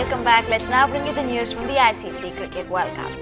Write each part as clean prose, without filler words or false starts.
welcome back. Let's now bring you the news from the ICC Cricket World Cup.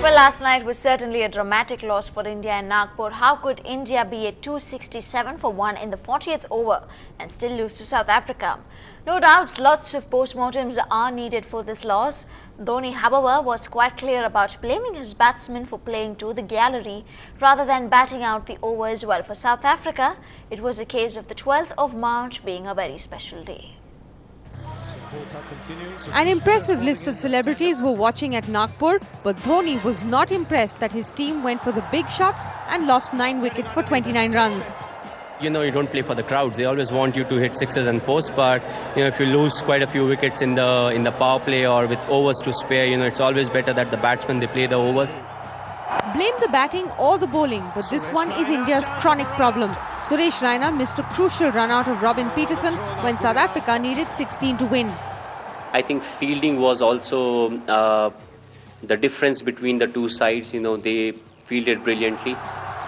Well, last night was certainly a dramatic loss for India in Nagpur. How could India be at 267 for 1 in the 40th over and still lose to South Africa? No doubts, lots of postmortems are needed for this loss. Dhoni, however, was quite clear about blaming his batsmen for playing to the gallery rather than batting out the overs. Well, for South Africa, it was a case of the 12th of March being a very special day. An impressive list of celebrities were watching at Nagpur, but Dhoni was not impressed that his team went for the big shots and lost 9 wickets for 29 runs. You don't play for the crowds. They always want you to hit sixes and fours, but if you lose quite a few wickets in the power play or with overs to spare, it's always better that the batsmen, they play the overs. Blame the batting or the bowling, but this one is India's chronic problem. Suresh Raina missed a crucial run out of Robin Peterson when South Africa needed 16 to win. I think fielding was also the difference between the two sides. They fielded brilliantly.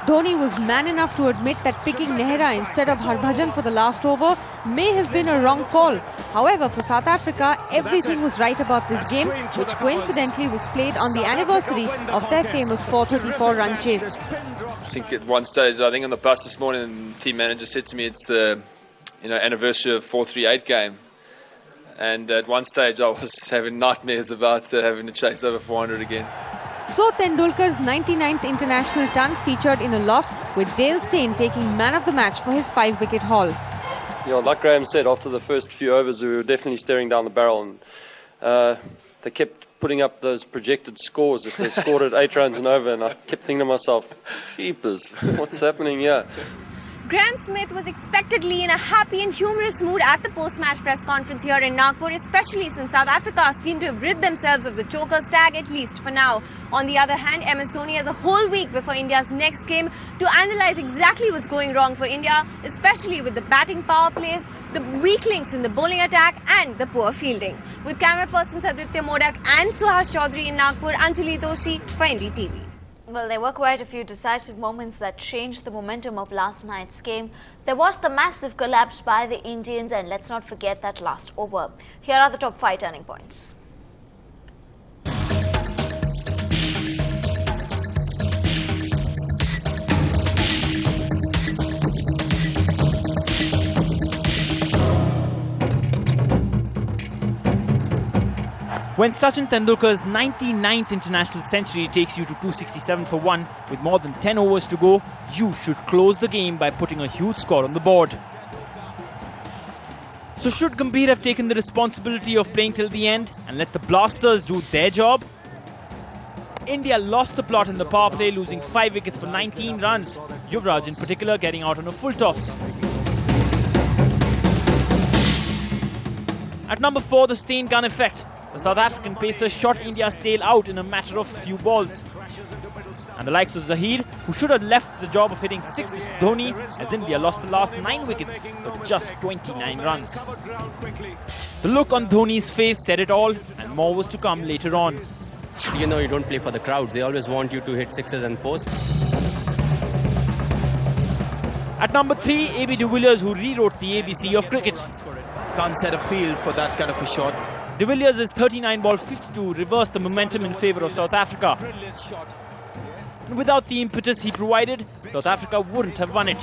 Dhoni was man enough to admit that picking Nehra instead of Harbhajan for the last over may have been a wrong call. However, for South Africa, everything was right about this game, which coincidentally was played on the anniversary of their famous 434-run chase. I think at one stage, on the bus this morning, the team manager said to me, it's the anniversary of 438 game. And at one stage, I was having nightmares about having to chase over 400 again. So Tendulkar's 99th international ton featured in a loss, with Dale Steyn taking man of the match for his 5-wicket haul. Like Graham said, after the first few overs, we were definitely staring down the barrel, and they kept putting up those projected scores if they scored at 8 runs and over, and I kept thinking to myself, jeepers, what's happening here? Graham Smith was expectedly in a happy and humorous mood at the post-match press conference here in Nagpur, especially since South Africa seemed to have rid themselves of the chokers tag, at least for now. On the other hand, MS Dhoni has a whole week before India's next game to analyse exactly what's going wrong for India, especially with the batting power plays, the weak links in the bowling attack and the poor fielding. With camera persons Aditya Modak and Suhas Chaudhary in Nagpur, Anjali Doshi for Ndtv. Well, there were quite a few decisive moments that changed the momentum of last night's game. There was the massive collapse by the Indians, and let's not forget that last over. Here are the top 5 turning points. When Sachin Tendulkar's 99th international century takes you to 267 for 1 with more than 10 overs to go, you should close the game by putting a huge score on the board. So should Gambhir have taken the responsibility of playing till the end and let the Blasters do their job? India lost the plot in the power play, losing 5 wickets for 19 runs. Yuvraj in particular getting out on a full toss. At number 4, the Steyn gun effect. The South African pacer shot India's tail out in a matter of few balls. And the likes of Zaheer, who should have left the job of hitting 6 to Dhoni, as India lost the last 9 wickets for just 29 runs. The look on Dhoni's face said it all, and more was to come later on. You don't play for the crowds. They always want you to hit sixes and fours. At number 3, AB de Villiers, who rewrote the ABC of cricket. Can't set a field for that kind of a shot. De Villiers' 39 ball 52 reversed the momentum in favour of South Africa. And without the impetus he provided, South Africa wouldn't have won it.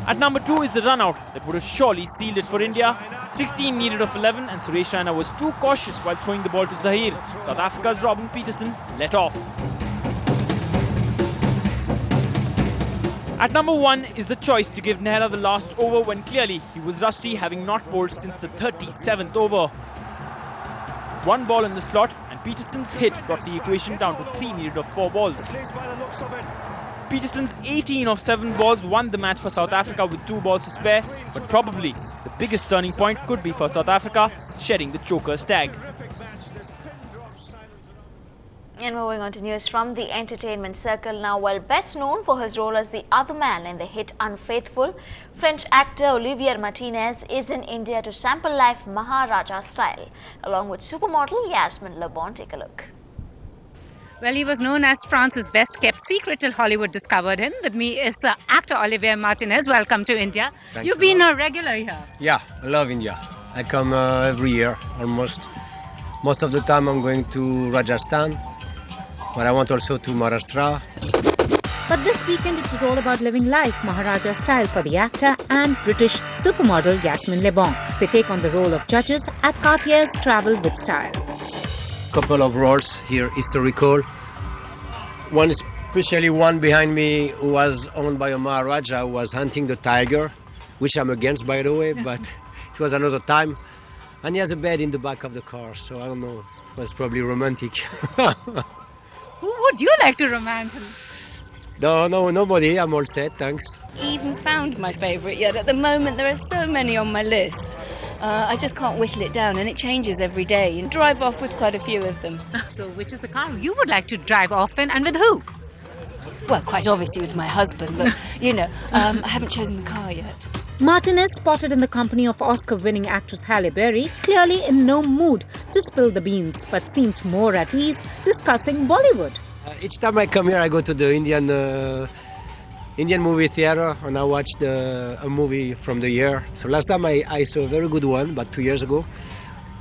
At number 2 is the run out that would have surely sealed it for India. 16 needed of 11, and Suresh Raina was too cautious while throwing the ball to Zaheer. South Africa's Robin Peterson let off. At number 1 is the choice to give Nehra the last over when clearly he was rusty, having not bowled since the 37th over. 1 ball in the slot, and Peterson's hit brought the equation down to 3 needed of 4 balls. Peterson's 18 of 7 balls won the match for South Africa with 2 balls to spare, but probably the biggest turning point could be for South Africa shedding the choker's tag. And moving on to news from the entertainment circle now. Well, best known for his role as the other man in the hit Unfaithful, French actor Olivier Martinez is in India to sample life Maharaja style, along with supermodel Yasmin Le Bon. Take a look. Well, he was known as France's best-kept secret till Hollywood discovered him. With me is actor Olivier Martinez. Welcome to India. You've been a regular here. Yeah, I love India. I come every year, almost. Most of the time I'm going to Rajasthan, but I want also to Maharashtra. But this weekend it was all about living life Maharaja style for the actor and British supermodel Yasmin Le Bon. They take on the role of judges at Cartier's Travel with Style. Couple of roles here, historical. One, especially one behind me, who was owned by a Maharaja who was hunting the tiger, which I'm against, by the way, but it was another time. And he has a bed in the back of the car, so I don't know, it was probably romantic. Who would you like to romance? No, nobody. I'm all set, thanks. He hasn't found my favourite yet. At the moment, there are so many on my list. I just can't whittle it down, and it changes every day. And drive off with quite a few of them. So, which is the car you would like to drive often, and with who? Well, quite obviously with my husband, but, I haven't chosen the car yet. Martinez, spotted in the company of Oscar-winning actress Halle Berry, clearly in no mood to spill the beans, but seemed more at ease discussing Bollywood. Each time I come here, I go to the Indian movie theater and I watch a movie from the year. So last time I saw a very good one, but 2 years ago.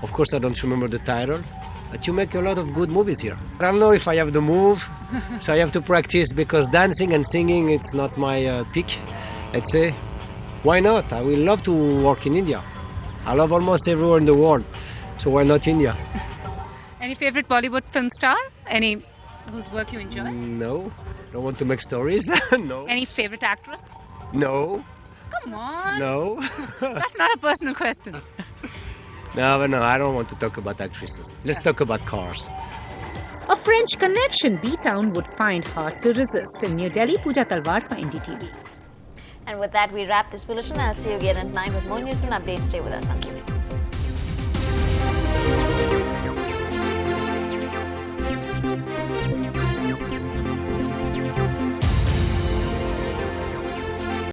Of course, I don't remember the title. But you make a lot of good movies here. I don't know if I have the move, so I have to practice because dancing and singing, it's not my peak, let's say. Why not? I will love to work in India. I love almost everywhere in the world, so why not India? Any favorite Bollywood film star? Any whose work you enjoy? No, don't want to make stories. No. Any favorite actress? No. Come on. No. That's not a personal question. No, I don't want to talk about actresses. Let's talk about cars. A French connection B-Town would find hard to resist. In New Delhi, Pooja Talwar for Ndtv. And with that, we wrap this bulletin. I'll see you again at 9 with more news and updates. Stay with us. Thank you.